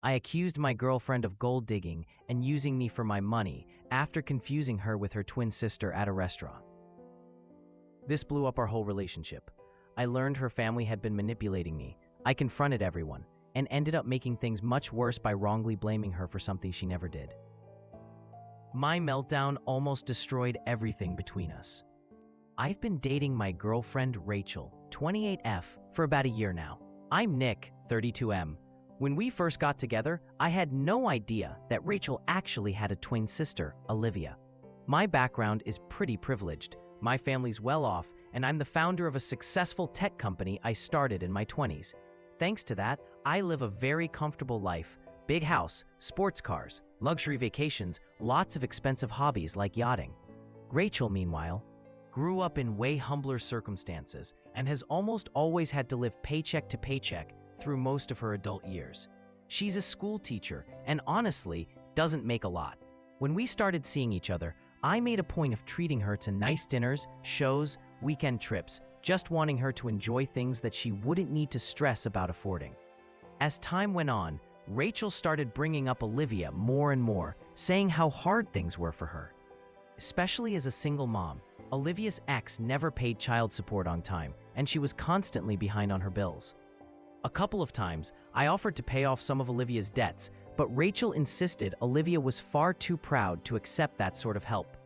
I accused my girlfriend of gold digging and using me for my money after confusing her with her twin sister at a restaurant. This blew up our whole relationship. I learned her family had been manipulating me. I confronted everyone and ended up making things much worse by wrongly blaming her for something she never did. My meltdown almost destroyed everything between us. I've been dating my girlfriend Rachel, 28F, for about a year now. I'm Nick, 32M. When we first got together, I had no idea that Rachel actually had a twin sister, Olivia. My background is pretty privileged. My family's well off, and I'm the founder of a successful tech company I started in my 20s. Thanks to that, I live a very comfortable life. Big house, sports cars, luxury vacations, lots of expensive hobbies like yachting. Rachel, meanwhile, grew up in way humbler circumstances and has almost always had to live paycheck to paycheck through most of her adult years. She's a school teacher and honestly doesn't make a lot. When we started seeing each other, I made a point of treating her to nice dinners, shows, weekend trips, just wanting her to enjoy things that she wouldn't need to stress about affording. As time went on, Rachel started bringing up Olivia more and more, saying how hard things were for her. Especially as a single mom, Olivia's ex never paid child support on time, and she was constantly behind on her bills. A couple of times, I offered to pay off some of Olivia's debts, but Rachel insisted Olivia was far too proud to accept that sort of help.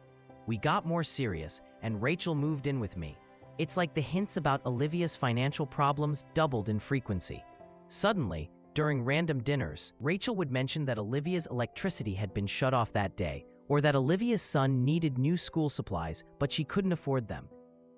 We got more serious, and Rachel moved in with me. It's like the hints about Olivia's financial problems doubled in frequency. Suddenly, during random dinners, Rachel would mention that Olivia's electricity had been shut off that day, or that Olivia's son needed new school supplies, but she couldn't afford them.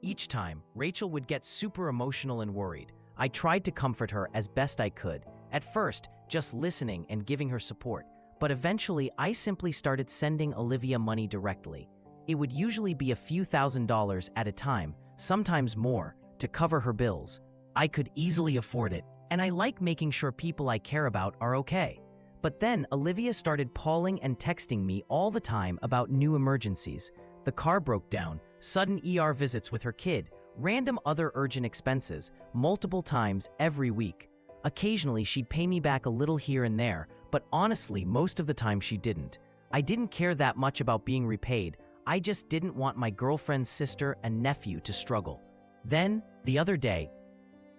Each time, Rachel would get super emotional and worried. I tried to comfort her as best I could, at first just listening and giving her support, but eventually I simply started sending Olivia money directly. It would usually be a few $1,000s at a time, sometimes more, to cover her bills. I could easily afford it, and I like making sure people I care about are okay. But then Olivia started calling and texting me all the time about new emergencies. The car broke down, sudden ER visits with her kid, random other urgent expenses, multiple times every week. Occasionally, she'd pay me back a little here and there, but honestly, most of the time she didn't. I didn't care that much about being repaid. I just didn't want my girlfriend's sister and nephew to struggle. Then, the other day,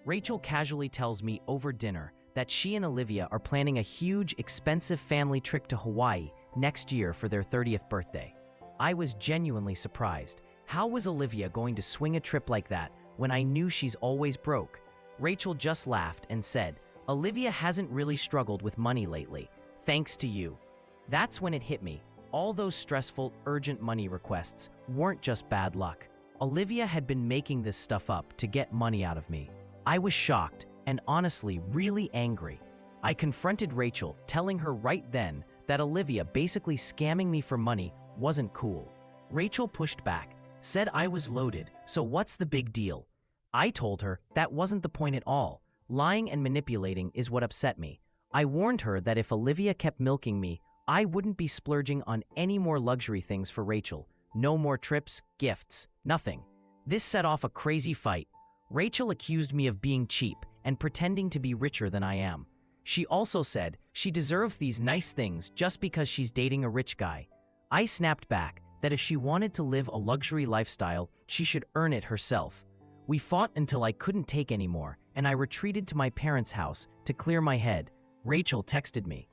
Rachel casually tells me over dinner that she and Olivia are planning a huge, expensive family trip to Hawaii next year for their 30th birthday. I was genuinely surprised. How was Olivia going to swing a trip like that when I knew she's always broke? Rachel just laughed and said, "Olivia hasn't really struggled with money lately, thanks to you." That's when it hit me. All those stressful, urgent money requests weren't just bad luck. Olivia had been making this stuff up to get money out of me. I was shocked and honestly really angry. I confronted Rachel, telling her right then that Olivia basically scamming me for money wasn't cool. Rachel pushed back, said I was loaded, so what's the big deal? I told her that wasn't the point at all. Lying and manipulating is what upset me. I warned her that if Olivia kept milking me, I wouldn't be splurging on any more luxury things for Rachel. No more trips, gifts, nothing. This set off a crazy fight. Rachel accused me of being cheap and pretending to be richer than I am. She also said she deserves these nice things just because she's dating a rich guy. I snapped back that if she wanted to live a luxury lifestyle, she should earn it herself. We fought until I couldn't take anymore, and I retreated to my parents' house to clear my head. Rachel texted me,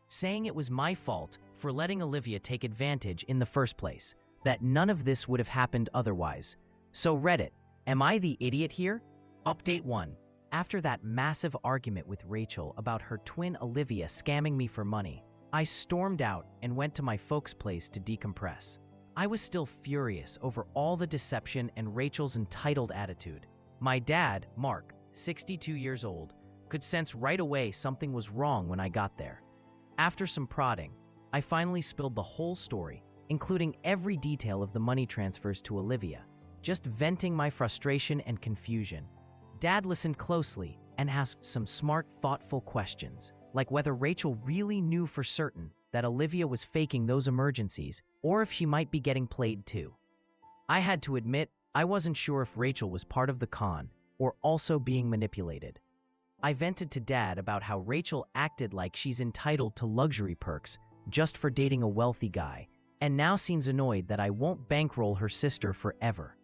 saying it was my fault for letting Olivia take advantage in the first place, that none of this would have happened otherwise. So Reddit, am I the idiot here? Update 1. After that massive argument with Rachel about her twin Olivia scamming me for money, I stormed out and went to my folks' place to decompress. I was still furious over all the deception and Rachel's entitled attitude. My dad, Mark, 62 years old, could sense right away something was wrong when I got there. After some prodding, I finally spilled the whole story, including every detail of the money transfers to Olivia, just venting my frustration and confusion. Dad listened closely and asked some smart, thoughtful questions, like whether Rachel really knew for certain that Olivia was faking those emergencies, or if she might be getting played too. I had to admit, I wasn't sure if Rachel was part of the con or also being manipulated. I vented to Dad about how Rachel acted like she's entitled to luxury perks just for dating a wealthy guy, and now seems annoyed that I won't bankroll her sister forever.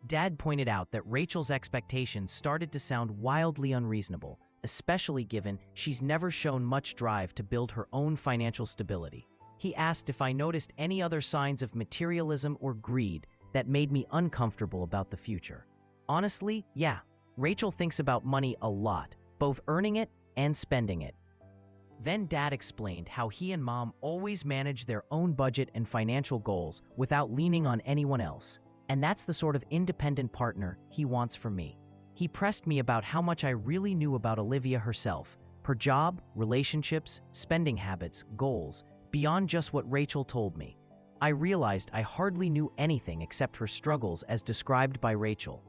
Dad pointed out that Rachel's expectations started to sound wildly unreasonable, especially given she's never shown much drive to build her own financial stability. He asked if I noticed any other signs of materialism or greed that made me uncomfortable about the future. Honestly, yeah, Rachel thinks about money a lot, both earning it and spending it. Then Dad explained how he and Mom always manage their own budget and financial goals without leaning on anyone else, and that's the sort of independent partner he wants from me. He pressed me about how much I really knew about Olivia herself, her job, relationships, spending habits, goals, beyond just what Rachel told me. I realized I hardly knew anything except her struggles as described by Rachel.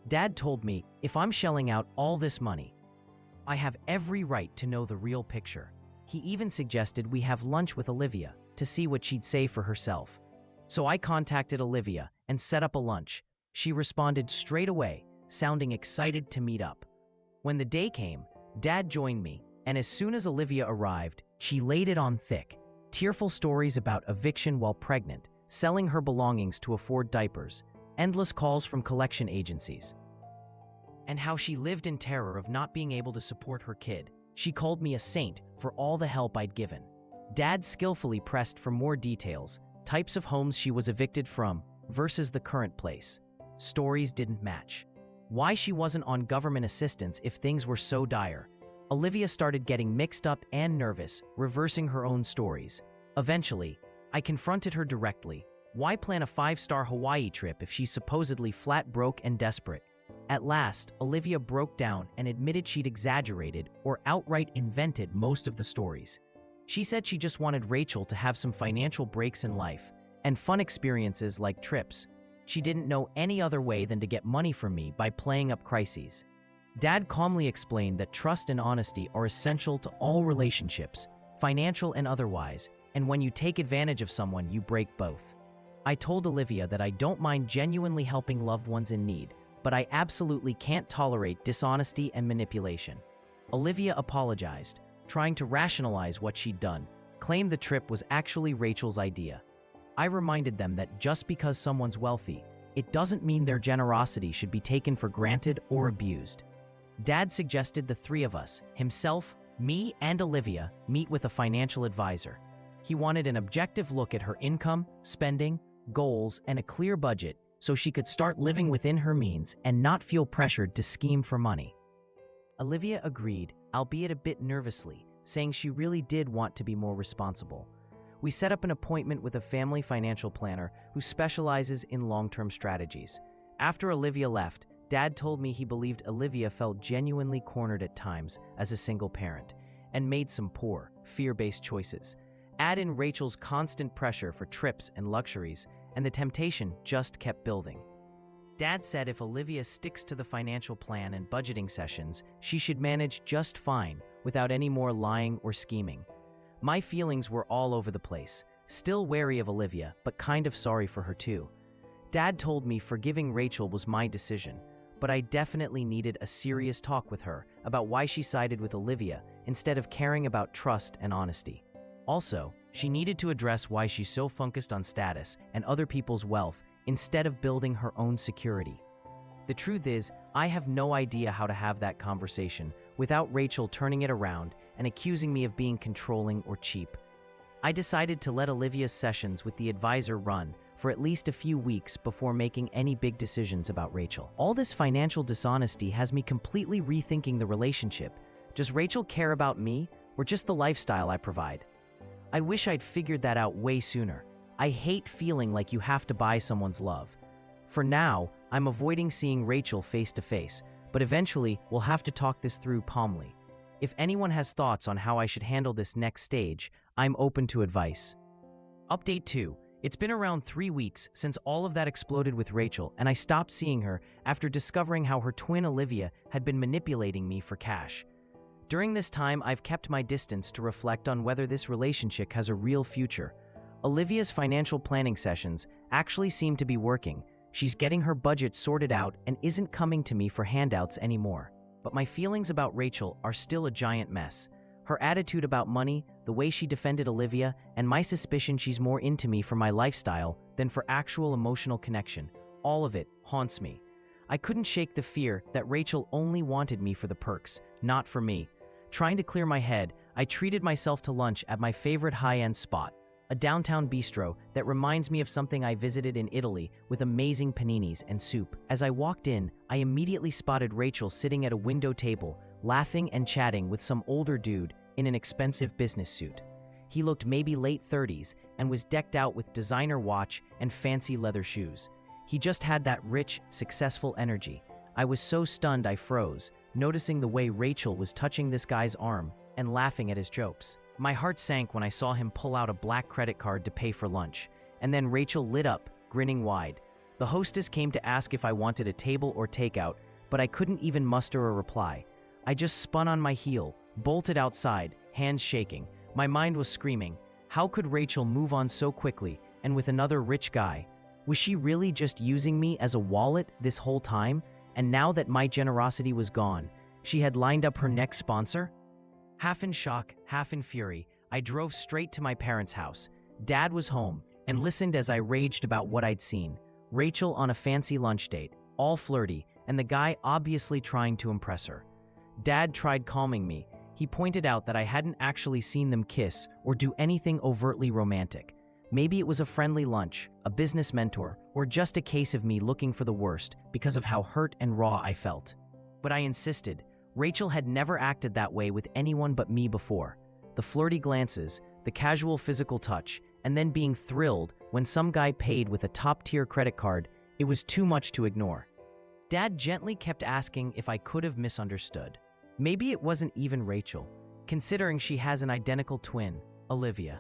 Dad told me if I'm shelling out all this money, I have every right to know the real picture. He even suggested we have lunch with Olivia to see what she'd say for herself. So I contacted Olivia and set up a lunch. She responded straight away, sounding excited to meet up. When the day came, Dad joined me, and as soon as Olivia arrived, she laid it on thick. Tearful stories about eviction while pregnant, selling her belongings to afford diapers, endless calls from collection agencies, and how she lived in terror of not being able to support her kid. She called me a saint for all the help I'd given. Dad skillfully pressed for more details, types of homes she was evicted from versus the current place. Stories didn't match. Why she wasn't on government assistance if things were so dire. Olivia started getting mixed up and nervous, reversing her own stories. Eventually, I confronted her directly. Why plan a 5-star Hawaii trip if she's supposedly flat broke and desperate? At last, Olivia broke down and admitted she'd exaggerated or outright invented most of the stories. She said she just wanted Rachel to have some financial breaks in life and fun experiences like trips. She didn't know any other way than to get money from me by playing up crises. Dad calmly explained that trust and honesty are essential to all relationships, financial and otherwise, and when you take advantage of someone, you break both. I told Olivia that I don't mind genuinely helping loved ones in need, but I absolutely can't tolerate dishonesty and manipulation. Olivia apologized, trying to rationalize what she'd done, claimed the trip was actually Rachel's idea. I reminded them that just because someone's wealthy, it doesn't mean their generosity should be taken for granted or abused. Dad suggested the three of us, himself, me, and Olivia, meet with a financial advisor. He wanted an objective look at her income, spending, goals, and a clear budget so she could start living within her means and not feel pressured to scheme for money. Olivia agreed, albeit a bit nervously, saying she really did want to be more responsible. We set up an appointment with a family financial planner who specializes in long-term strategies. After Olivia left, Dad told me he believed Olivia felt genuinely cornered at times as a single parent and made some poor, fear-based choices. Add in Rachel's constant pressure for trips and luxuries, and the temptation just kept building. Dad said if Olivia sticks to the financial plan and budgeting sessions, she should manage just fine without any more lying or scheming. My feelings were all over the place, still wary of Olivia, but kind of sorry for her too. Dad told me forgiving Rachel was my decision, but I definitely needed a serious talk with her about why she sided with Olivia instead of caring about trust and honesty. Also, she needed to address why she's so focused on status and other people's wealth instead of building her own security. The truth is, I have no idea how to have that conversation without Rachel turning it around and accusing me of being controlling or cheap. I decided to let Olivia's sessions with the advisor run for at least a few weeks before making any big decisions about Rachel. All this financial dishonesty has me completely rethinking the relationship. Does Rachel care about me or just the lifestyle I provide? I wish I'd figured that out way sooner. I hate feeling like you have to buy someone's love. For now, I'm avoiding seeing Rachel face to face, but eventually we'll have to talk this through calmly. If anyone has thoughts on how I should handle this next stage, I'm open to advice. Update 2. It's been around 3 weeks since all of that exploded with Rachel, and I stopped seeing her after discovering how her twin Olivia had been manipulating me for cash. During this time, I've kept my distance to reflect on whether this relationship has a real future. Olivia's financial planning sessions actually seem to be working. She's getting her budget sorted out and isn't coming to me for handouts anymore. but my feelings about Rachel are still a giant mess. Her attitude about money, the way she defended Olivia, and my suspicion she's more into me for my lifestyle than for actual emotional connection, all of it haunts me. I couldn't shake the fear that Rachel only wanted me for the perks, not for me. Trying to clear my head, I treated myself to lunch at my favorite high-end spot, a downtown bistro that reminds me of something I visited in Italy with amazing paninis and soup. As I walked in, I immediately spotted Rachel sitting at a window table, laughing and chatting with some older dude in an expensive business suit. He looked maybe late 30s and was decked out with designer watch and fancy leather shoes. He just had that rich, successful energy. I was so stunned I froze, noticing the way Rachel was touching this guy's arm and laughing at his jokes. My heart sank when I saw him pull out a black credit card to pay for lunch, and then Rachel lit up, grinning wide. The hostess came to ask if I wanted a table or takeout, but I couldn't even muster a reply. I just spun on my heel, bolted outside, hands shaking. My mind was screaming, how could Rachel move on so quickly and with another rich guy? Was she really just using me as a wallet this whole time? And now that my generosity was gone, she had lined up her next sponsor? Half in shock, half in fury, I drove straight to my parents' house. Dad was home and listened as I raged about what I'd seen. Rachel on a fancy lunch date, all flirty, and the guy obviously trying to impress her. Dad tried calming me. He pointed out that I hadn't actually seen them kiss or do anything overtly romantic. Maybe it was a friendly lunch, a business mentor, or just a case of me looking for the worst because of how hurt and raw I felt. But I insisted. Rachel had never acted that way with anyone but me before. The flirty glances, the casual physical touch, and then being thrilled when some guy paid with a top-tier credit card, it was too much to ignore. Dad gently kept asking if I could have misunderstood. Maybe it wasn't even Rachel, considering she has an identical twin, Olivia.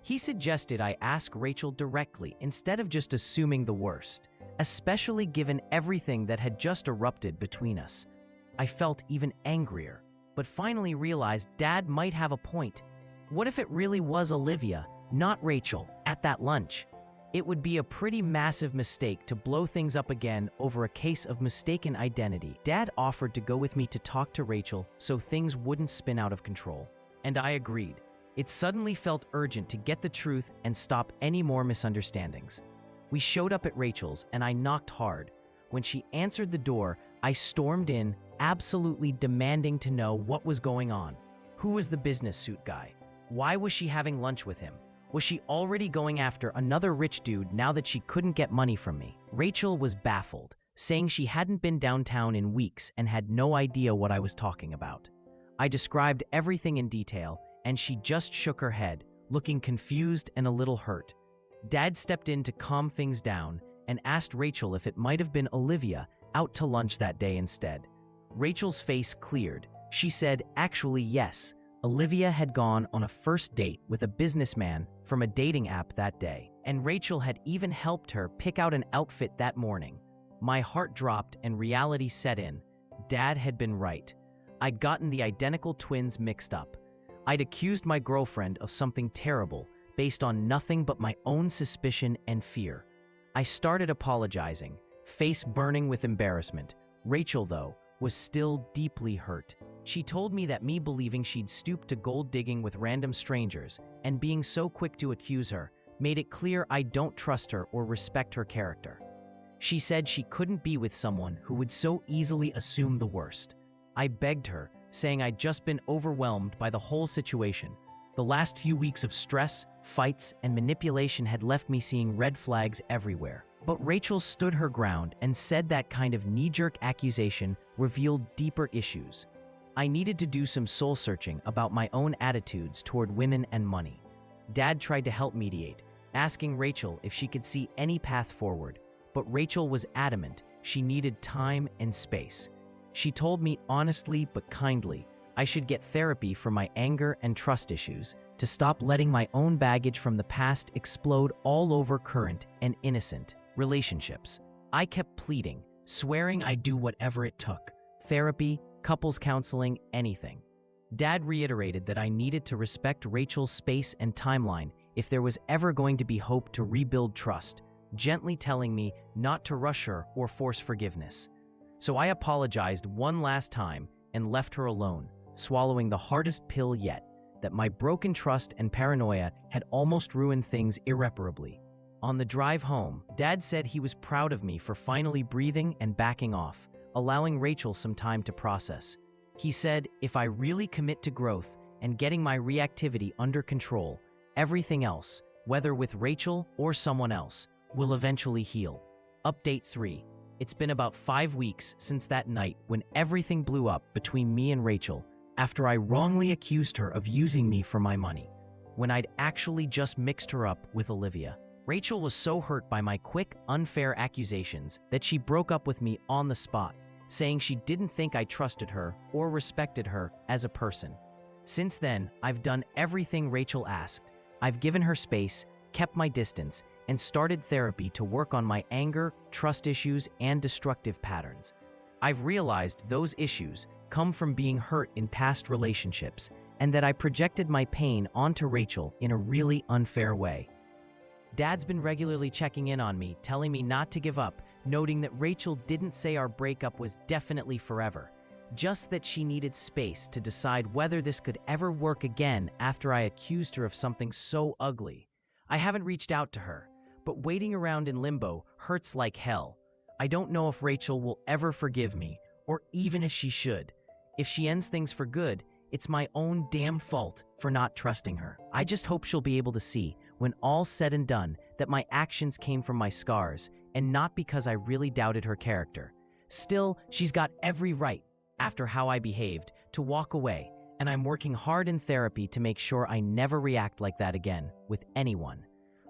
He suggested I ask Rachel directly instead of just assuming the worst, especially given everything that had just erupted between us. I felt even angrier, but finally realized Dad might have a point. What if it really was Olivia, not Rachel, at that lunch? It would be a pretty massive mistake to blow things up again over a case of mistaken identity. Dad offered to go with me to talk to Rachel so things wouldn't spin out of control, and I agreed. It suddenly felt urgent to get the truth and stop any more misunderstandings. We showed up at Rachel's and I knocked hard. When she answered the door, I stormed in, absolutely demanding to know what was going on. Who was the business suit guy? Why was she having lunch with him? Was she already going after another rich dude now that she couldn't get money from me? Rachel was baffled, saying she hadn't been downtown in weeks and had no idea what I was talking about. I described everything in detail, and she just shook her head, looking confused and a little hurt. Dad stepped in to calm things down and asked Rachel if it might have been Olivia out to lunch that day instead. Rachel's face cleared. She said, actually, yes. Olivia had gone on a first date with a businessman from a dating app that day, and Rachel had even helped her pick out an outfit that morning. My heart dropped and reality set in. Dad had been right. I'd gotten the identical twins mixed up. I'd accused my girlfriend of something terrible based on nothing but my own suspicion and fear. I started apologizing, face burning with embarrassment. Rachel, though, was still deeply hurt. She told me that me believing she'd stooped to gold digging with random strangers and being so quick to accuse her made it clear I don't trust her or respect her character. She said she couldn't be with someone who would so easily assume the worst. I begged her, saying I'd just been overwhelmed by the whole situation. The last few weeks of stress, fights, and manipulation had left me seeing red flags everywhere. But Rachel stood her ground and said that kind of knee-jerk accusation revealed deeper issues. I needed to do some soul-searching about my own attitudes toward women and money. Dad tried to help mediate, asking Rachel if she could see any path forward, but Rachel was adamant she needed time and space. She told me honestly but kindly I should get therapy for my anger and trust issues, to stop letting my own baggage from the past explode all over current and innocent relationships. I kept pleading, swearing I'd do whatever it took. Therapy, couples counseling, anything. Dad reiterated that I needed to respect Rachel's space and timeline if there was ever going to be hope to rebuild trust, gently telling me not to rush her or force forgiveness. So I apologized one last time and left her alone, swallowing the hardest pill yet, that my broken trust and paranoia had almost ruined things irreparably. On the drive home, Dad said he was proud of me for finally breathing and backing off, allowing Rachel some time to process. He said if I really commit to growth and getting my reactivity under control, everything else, whether with Rachel or someone else, will eventually heal. Update 3. It's been about 5 weeks since that night when everything blew up between me and Rachel after I wrongly accused her of using me for my money, when I'd actually just mixed her up with Olivia. Rachel was so hurt by my quick, unfair accusations that she broke up with me on the spot, saying she didn't think I trusted her or respected her as a person. Since then, I've done everything Rachel asked. I've given her space, kept my distance, and started therapy to work on my anger, trust issues, and destructive patterns. I've realized those issues come from being hurt in past relationships, and that I projected my pain onto Rachel in a really unfair way. Dad's been regularly checking in on me, telling me not to give up, noting that Rachel didn't say our breakup was definitely forever, just that she needed space to decide whether this could ever work again after I accused her of something so ugly. I haven't reached out to her, but waiting around in limbo hurts like hell. I don't know if Rachel will ever forgive me, or even if she should. If she ends things for good, it's my own damn fault for not trusting her. I just hope she'll be able to see, when all's said and done, that my actions came from my scars, and not because I really doubted her character. Still, she's got every right, after how I behaved, to walk away, and I'm working hard in therapy to make sure I never react like that again with anyone.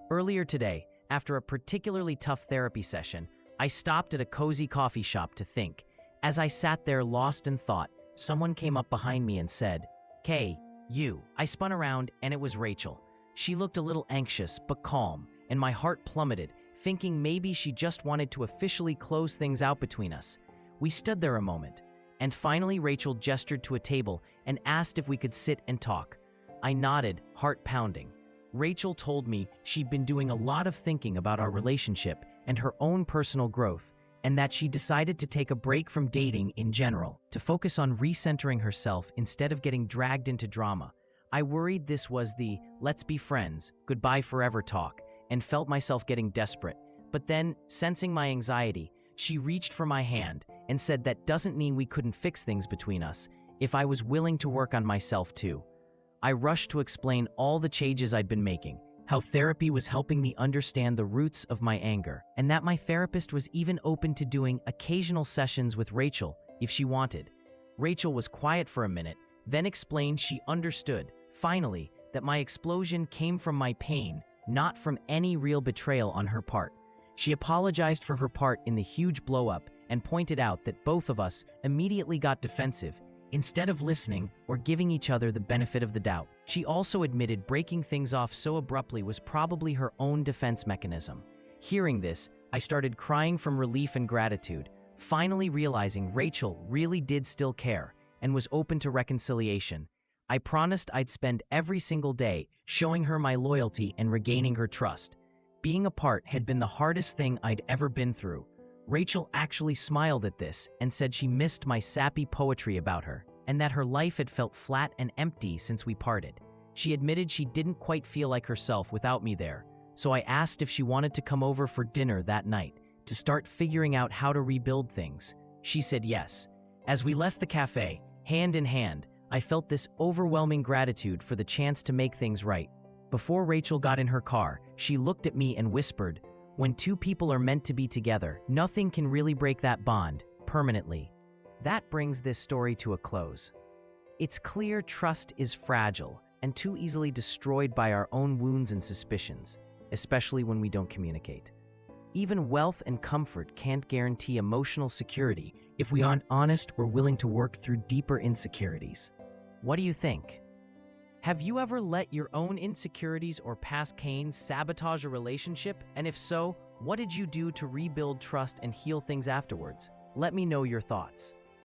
Earlier today, after a particularly tough therapy session, I stopped at a cozy coffee shop to think. As I sat there lost in thought, someone came up behind me and said, "Kay, you." I spun around and it was Rachel. She looked a little anxious but calm, and my heart plummeted, thinking maybe she just wanted to officially close things out between us. We stood there a moment, and finally Rachel gestured to a table and asked if we could sit and talk. I nodded, heart pounding. Rachel told me she'd been doing a lot of thinking about our relationship and her own personal growth, and that she decided to take a break from dating in general, to focus on recentering herself instead of getting dragged into drama. I worried this was the "let's be friends, goodbye forever" talk, and felt myself getting desperate. But then, sensing my anxiety, she reached for my hand and said that doesn't mean we couldn't fix things between us, if I was willing to work on myself too. I rushed to explain all the changes I'd been making, how therapy was helping me understand the roots of my anger, and that my therapist was even open to doing occasional sessions with Rachel if she wanted. Rachel was quiet for a minute, then explained she understood, finally, that my explosion came from my pain, not from any real betrayal on her part. She apologized for her part in the huge blow-up and pointed out that both of us immediately got defensive, instead of listening or giving each other the benefit of the doubt. She also admitted breaking things off so abruptly was probably her own defense mechanism. Hearing this, I started crying from relief and gratitude, finally realizing Rachel really did still care and was open to reconciliation. I promised I'd spend every single day showing her my loyalty and regaining her trust. Being apart had been the hardest thing I'd ever been through. Rachel actually smiled at this and said she missed my sappy poetry about her, and that her life had felt flat and empty since we parted. She admitted she didn't quite feel like herself without me there, so I asked if she wanted to come over for dinner that night to start figuring out how to rebuild things. She said yes. As we left the cafe, hand in hand, I felt this overwhelming gratitude for the chance to make things right. Before Rachel got in her car, she looked at me and whispered, "When two people are meant to be together, nothing can really break that bond permanently." That brings this story to a close. It's clear trust is fragile and too easily destroyed by our own wounds and suspicions, especially when we don't communicate. Even wealth and comfort can't guarantee emotional security if we aren't honest or willing to work through deeper insecurities. What do you think? Have you ever let your own insecurities or past pains sabotage a relationship? And if so, what did you do to rebuild trust and heal things afterwards? Let me know your thoughts.